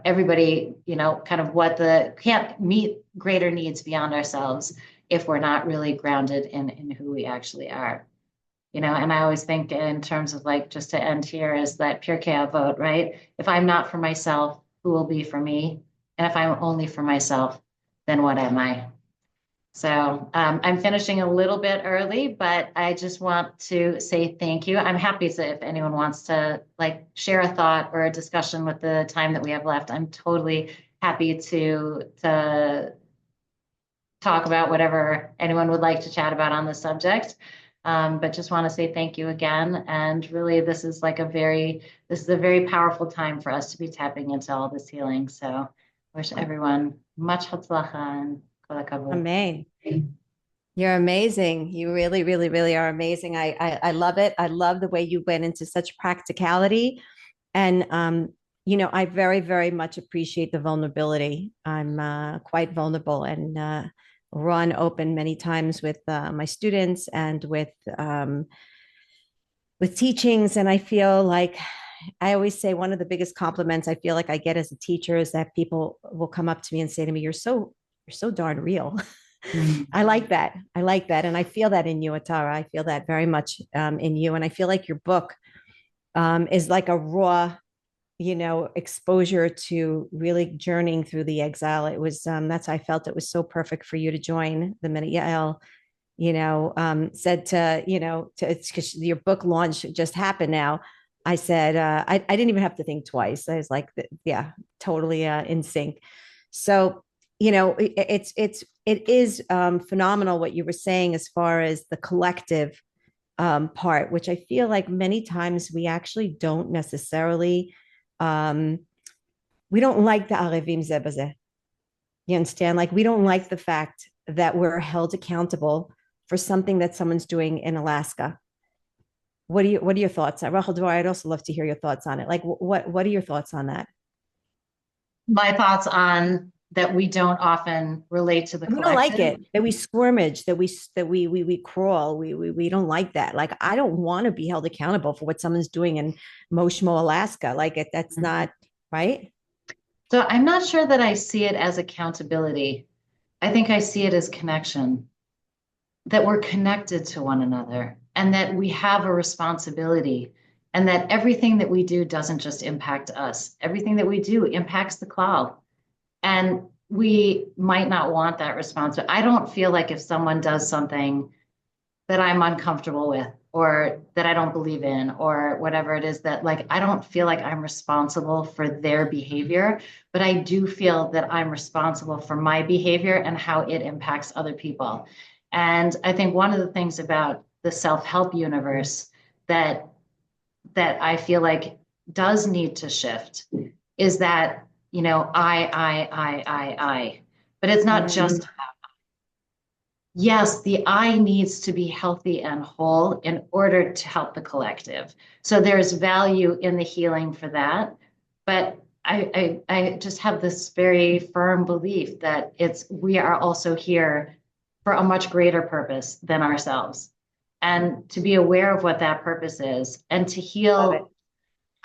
everybody, can't meet greater needs beyond ourselves if we're not really grounded in who we actually are. and I always think in terms of like, just to end here, is that Pirkei Avot, right? If I'm not for myself, who will be for me? And if I'm only for myself, then what am I? So I'm finishing a little bit early, but I just want to say thank you. I'm happy to, if anyone wants to like share a thought or a discussion with the time that we have left, I'm totally happy to talk about whatever anyone would like to chat about on the subject. But just want to say thank you again. And really, this is a very powerful time for us to be tapping into all this healing. So wish everyone much hatzlacha and kol hakavod.
Amen. You're amazing. You really, really, really are amazing. I love it. I love the way you went into such practicality. And, I very, very much appreciate the vulnerability. I'm quite vulnerable and run open many times with my students and with teachings. And I feel like I always say one of the biggest compliments I feel like I get as a teacher is that people will come up to me and say to me, you're so darn real. I like that. I like that. And I feel that in you, Atara. I feel that very much in you. And I feel like your book is like a raw, exposure to really journeying through the exile. It was, that's why I felt it was so perfect for you to join the minute Yael, said it's because your book launch just happened now. I said, I didn't even have to think twice. I was like, yeah, totally in sync. So, it is phenomenal what you were saying as far as the collective part, which I feel like many times we actually don't necessarily, we don't like the arevim ze baze. You understand? Like we don't like the fact that we're held accountable for something that someone's doing in Alaska. What are your thoughts? Rachel Dwar, I'd also love to hear your thoughts on it. Like what are your thoughts on that?
My thoughts on that we don't often relate to the
We
collective.
don't like it, that we squirmage, that we crawl. We don't like that. Like I don't want to be held accountable for what someone's doing in Moshmo, Alaska. Like that's not right.
So I'm not sure that I see it as accountability. I think I see it as connection, that we're connected to one another and that we have a responsibility and that everything that we do doesn't just impact us. Everything that we do impacts the cloud. And we might not want that response. I don't feel like if someone does something that I'm uncomfortable with or that I don't believe in or whatever it is, that like I don't feel like I'm responsible for their behavior, but I do feel that I'm responsible for my behavior and how it impacts other people. And I think one of the things about the self-help universe that I feel like does need to shift is that, I, but it's not just yes, the I needs to be healthy and whole in order to help the collective. So there's value in the healing for that. But I just have this very firm belief that we are also here for a much greater purpose than ourselves. And to be aware of what that purpose is and to heal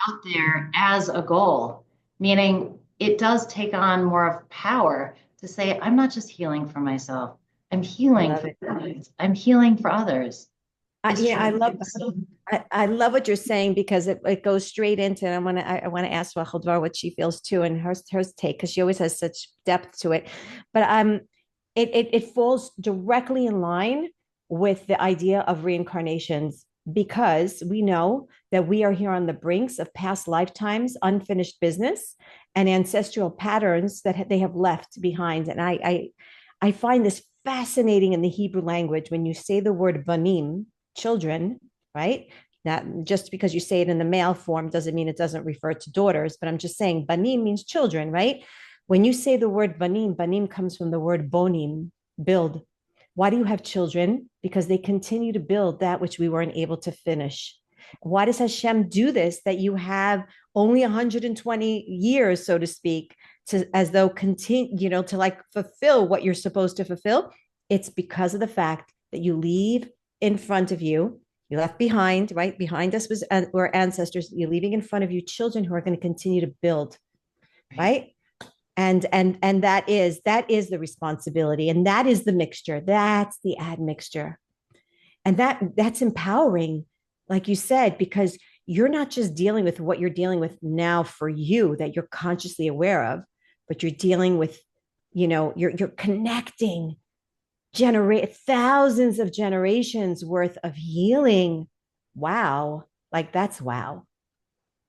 out there as a goal, meaning it does take on more of power to say, I'm not just healing for myself. I'm healing for others. I'm healing for others.
I love what you're saying because it goes straight into. And I want to ask Rachel Dvar what she feels too, and her take, because she always has such depth to it. But it falls directly in line with the idea of reincarnations, because we know that we are here on the brinks of past lifetimes, unfinished business, and ancestral patterns that they have left behind. And I find this fascinating in the Hebrew language when you say the word banim, children, right? Not just because you say it in the male form doesn't mean it doesn't refer to daughters, but I'm just saying banim means children, right? When you say the word banim, banim comes from the word bonim, build. Why do you have children? Because they continue to build that which we weren't able to finish. Why does Hashem do this? That you have only 120 years, so to speak, as though continue, to like fulfill what you're supposed to fulfill. It's because of the fact that you leave in front of you, you left behind, right? Behind us were ancestors. You're leaving in front of you children who are going to continue to build, right? And that is the responsibility, and that is the mixture. That's the admixture. And that's empowering, like you said, because you're not just dealing with what you're dealing with now for you that you're consciously aware of, but you're dealing with, you're connecting generate thousands of generations worth of healing. Wow. Like that's wow.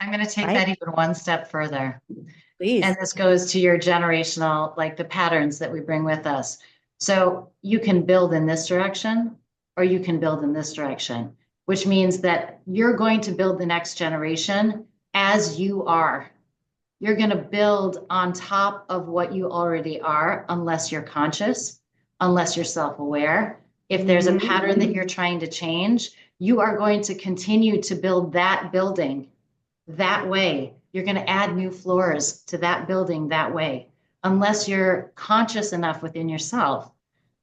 I'm going to take
Right?
that even one step further. And
Please.
this goes to your generational, like the patterns that we bring with us. So you can build in this direction or you can build in this direction, which means that you're going to build the next generation as you are. You're going to build on top of what you already are, unless you're conscious, unless you're self-aware. If there's a pattern that you're trying to change, you are going to continue to build that building that way. You're going to add new floors to that building that way, unless you're conscious enough within yourself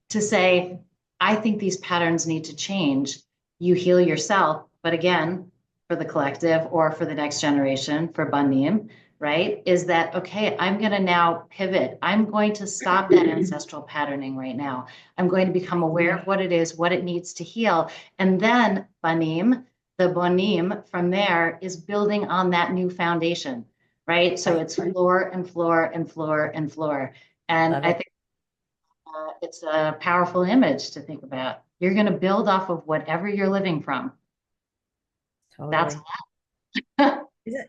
to say, I think these patterns need to change. You heal yourself, but again, for the collective or for the next generation, for Banim, right? Is that, okay, I'm going to now pivot. I'm going to stop that ancestral patterning right now. I'm going to become aware of what it is, what it needs to heal. And then Banim, the Bonim from there is building on that new foundation, right? So it's floor and floor and floor and floor. And I think it's a powerful image to think about. You're going to build off of whatever you're living from.
Totally.
That's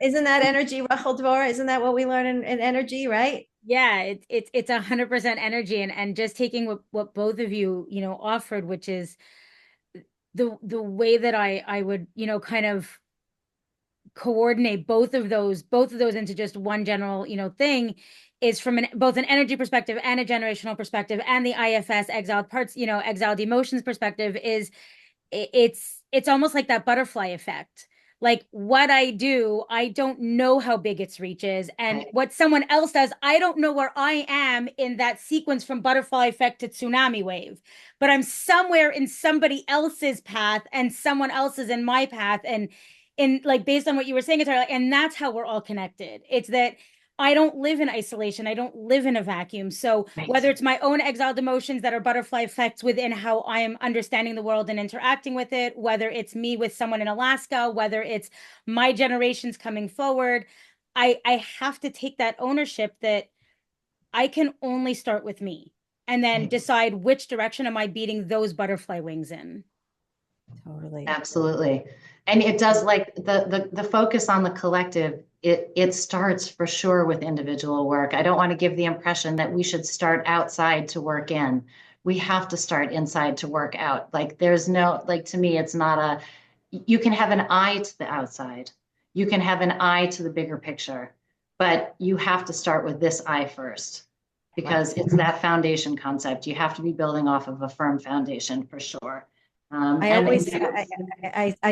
Isn't that energy, Rachel Dvora? Isn't that what we learn in energy, right?
Yeah, it's 100% energy, and just taking what both of you, offered, which is the way that I would, kind of coordinate both of those into just one general, thing, is from both an energy perspective and a generational perspective, and the IFS exiled parts, exiled emotions perspective, is it's almost like that butterfly effect. Like what I do, I don't know how big its reach is. And what someone else does, I don't know where I am in that sequence from butterfly effect to tsunami wave. But I'm somewhere in somebody else's path and someone else is in my path. And in like based on what you were saying, Atara, and that's how we're all connected. It's that I don't live in isolation. I don't live in a vacuum. So whether it's my own exiled emotions that are butterfly effects within how I am understanding the world and interacting with it, whether it's me with someone in Alaska, whether it's my generations coming forward, I have to take that ownership that I can only start with me and then decide which direction am I beating those butterfly wings in.
Totally.
absolutely. And it does, like the focus on the collective, it starts for sure with individual work. I don't want to give the impression that we should start outside to work in. We have to start inside to work out. Like there's no, like to me, it's not a, you can have an eye to the outside. You can have an eye to the bigger picture, but you have to start with this eye first because it's that foundation concept. You have to be building off of a firm foundation for sure.
I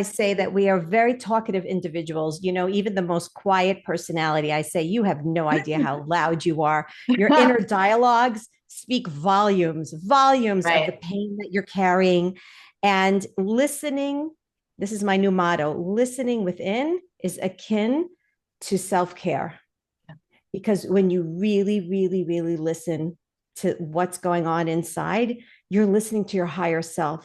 say that we are very talkative individuals. Even the most quiet personality, I say, you have no idea how loud you are. Your inner dialogues speak volumes of the pain that you're carrying. And listening, this is my new motto, listening within is akin to self-care. Because when you really, really, really listen to what's going on inside, you're listening to your higher self.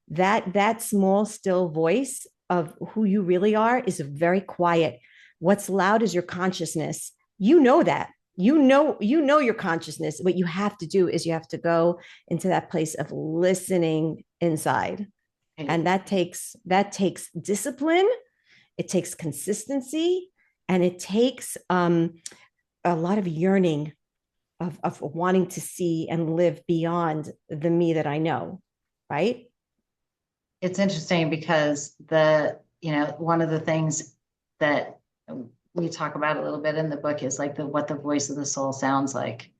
That small still voice of who you really are is very quiet. What's loud is your consciousness. That your consciousness. What you have to do is you have to go into that place of listening inside. And that takes discipline, it takes consistency, and it takes a lot of yearning of wanting to see and live beyond the me that I know, right?
It's interesting because one of the things that we talk about a little bit in the book is like what the voice of the soul sounds like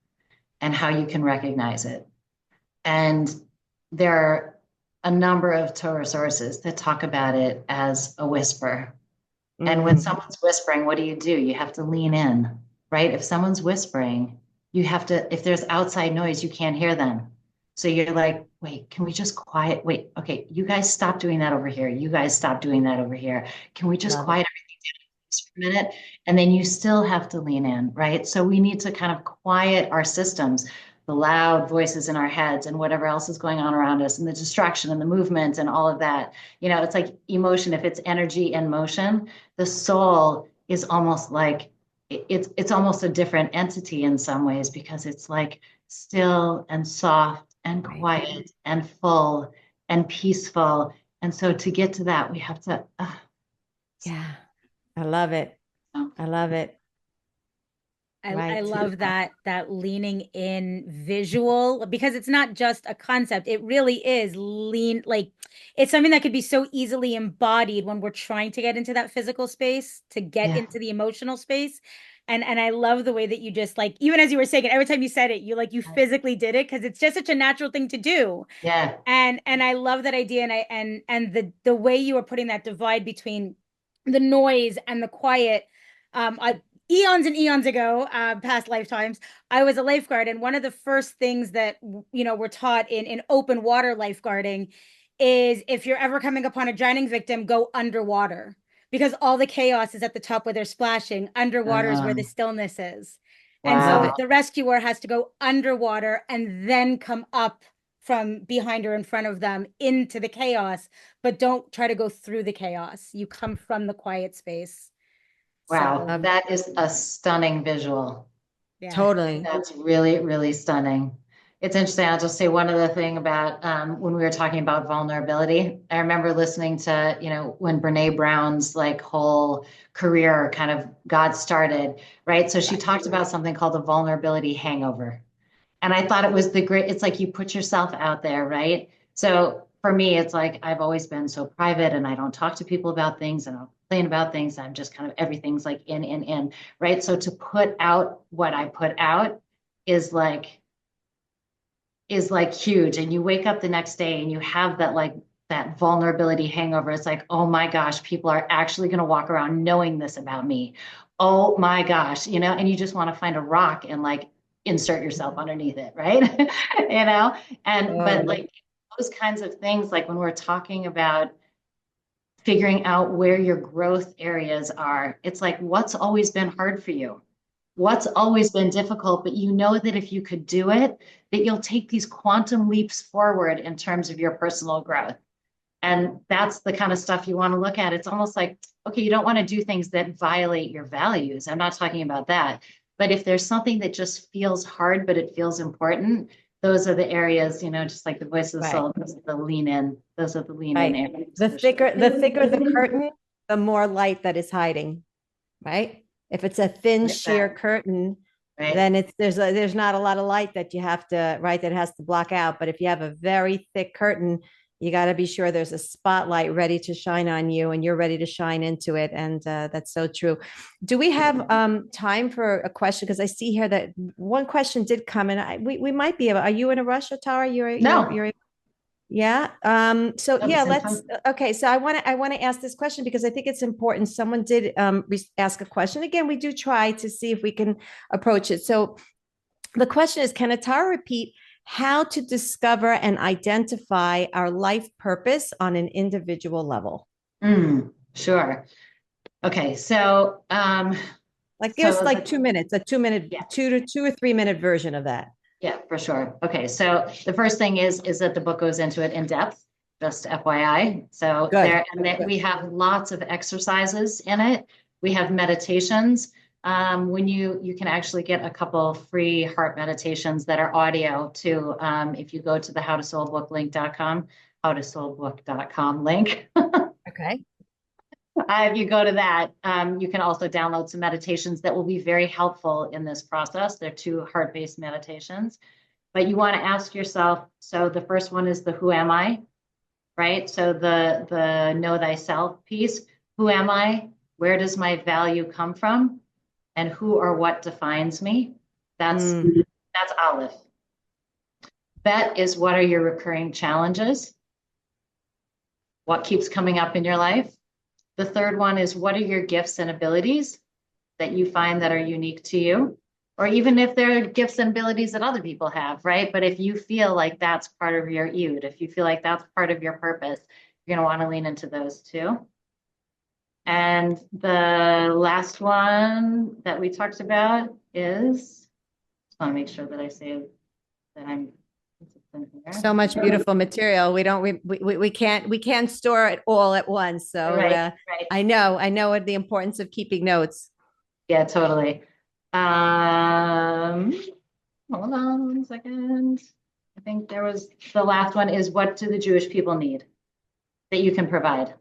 and how you can recognize it. And there are a number of Torah sources that talk about it as a whisper. And when someone's whispering, what do? You have to lean in, right? If someone's whispering, if there's outside noise, you can't hear them. So you're like, wait, can we just quiet? Wait, okay, you guys stop doing that over here. You guys stop doing that over here. Can we just quiet everything down just for a minute? And then you still have to lean in, right? So we need to kind of quiet our systems. the loud voices in our heads and whatever else is going on around us and the distraction and the movement and all of that. It's like emotion. If it's energy in motion, the soul is almost like it's almost a different entity in some ways, because it's like still and soft and
Right.
quiet and full and peaceful. And so to get to that, we have to.
Yeah. I love it. I love it.
I
Right.
love that leaning in visual, because it's not just a concept. It really is like it's something that could be so easily embodied when we're trying to get into that physical space, to get
Yeah.
into the emotional space. And I love the way that you just, like, even as you were saying it, every time you said it, you physically did it, because it's just such a natural thing to do.
Yeah.
And I love that idea. And the way you were putting that divide between the noise and the quiet. Eons and eons ago, past lifetimes, I was a lifeguard, and one of the first things that we're taught in open water lifeguarding is, if you're ever coming upon a drowning victim, go underwater, because all the chaos is at the top where they're splashing. Underwater is where the stillness is. And
Wow.
so the rescuer has to go underwater and then come up from behind or in front of them into the chaos, but don't try to go through the chaos. You come from the quiet space.
Wow.
So,
That is a stunning visual.
yeah.
Totally.
That's really, really stunning. It's interesting. I'll just say one other thing about when we were talking about vulnerability. I remember listening to, when Brene Brown's like whole career kind of got started, right? So she talked about something called the vulnerability hangover. And I thought it was it's like you put yourself out there, right? So for me, it's like I've always been so private and I don't talk to people about things and I don't complain about things. I'm just kind of, everything's like in, right? So to put out what I put out is like huge. And you wake up the next day and you have that vulnerability hangover. It's like, oh my gosh, people are actually going to walk around knowing this about me. Oh my gosh, and you just want to find a rock and like insert yourself underneath it, right? But like those kinds of things, like when we're talking about figuring out where your growth areas are, it's like, what's always been hard for you? What's always been difficult, but you know that if you could do it, that you'll take these quantum leaps forward in terms of your personal growth. And that's the kind of stuff you want to look at. It's almost like, okay, you don't want to do things that violate your values. I'm not talking about that. But if there's something that just feels hard, but it feels important, those are the areas, just like the voice of the soul, those are the lean in, those are the lean in areas.
The thicker the curtain, the more light that is hiding, right? If it's a thin, sheer curtain,
right?
Then there's not a lot of light that you have to, right, that has to block out. But if you have a very thick curtain, you got to be sure there's a spotlight ready to shine on you and you're ready to shine into it. And that's so true. Do we have time for a question? Because I see here that one question did come and we might be able, are you in a rush, Atara? You're yeah. So yeah, okay. So I want to ask this question because I think it's important. Someone did ask a question. Again, we do try to see if we can approach it. So the question is, can Atara repeat how to discover and identify our life purpose on an individual level?
Sure. Okay. So
give us like 2 minutes, a 2 minute, 2 or 3 minute version of that.
Yeah, for sure. Okay, so the first thing is that the book goes into it in depth, just FYI. So we have lots of exercises in it. We have meditations. When you can actually get a couple free heart meditations that are audio too. If you go to the howtosoulbooklink.com, howtosoulbook.com link.
Okay.
If you go to that, you can also download some meditations that will be very helpful in this process. They're 2 heart-based meditations, but you want to ask yourself, so the first one is the who am I, right? So the know thyself piece. Who am I? Where does my value come from? And who or what defines me? That's Aleph. Bet is, what are your recurring challenges? What keeps coming up in your life? The third one is, what are your gifts and abilities that you find that are unique to you? Or even if there are gifts and abilities that other people have, right? But if you feel like that's part of your Yud, if you feel like that's part of your purpose, you're going to want to lean into those too. And the last one that we talked about is, I want to make sure that I say that I'm. It's in here.
So much beautiful material. We can't store it all at once. So
Right.
I know what the importance of keeping notes.
Yeah, totally. Hold on 1 second. I think there was, the last one is, what do the Jewish people need that you can provide?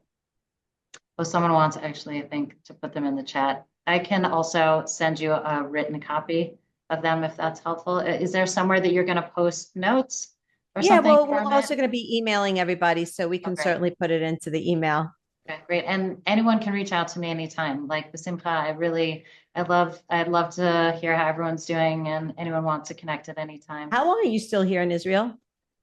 Oh, someone wants actually, I think, to put them in the chat. I can also send you a written copy of them if that's helpful. Is there somewhere that you're going to post notes or
Yeah,
something?
well, we're
from
also
it?
going to be emailing everybody, so we can
Okay.
certainly put it into the email.
Okay, great. And anyone can reach out to me anytime. Like Basimcha, I'd love to hear how everyone's doing, and anyone wants to connect at any time.
How long are you still here in Israel?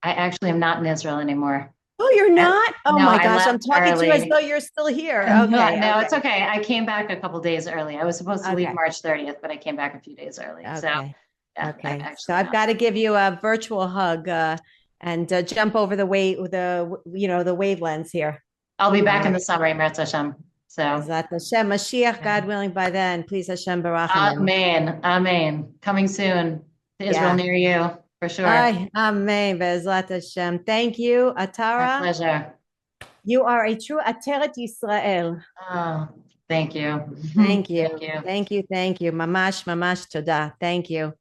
I actually am not in Israel anymore.
Oh, you're not? Oh
no,
my
I
gosh, I'm
left
talking to you as
early.
though you're still here.
No,
Okay.
no,
Okay.
it's okay. I came back a couple days early. I was supposed to leave
Okay.
March 30th, but I came back a few days early. So
Okay.
yeah, I'm
Okay. So
actually
I've
not.
got to give you a virtual hug and jump over the the wavelengths here.
I'll be back in
right.
the summer, Meretz Hashem. So
Bezrat Hashem, Mashiach, God willing, by then. Please Hashem barachamim.
amen, amen. Coming soon to Israel
Yeah.
near you for sure.
Ay, amen. Bezrat Hashem. Thank you,
My
Atara.
pleasure.
You are a true Ateret Yisrael.
Oh, thank you.
Thank you.
Thank you.
Thank you. Thank you. Mamash, mamash, toda. Thank you.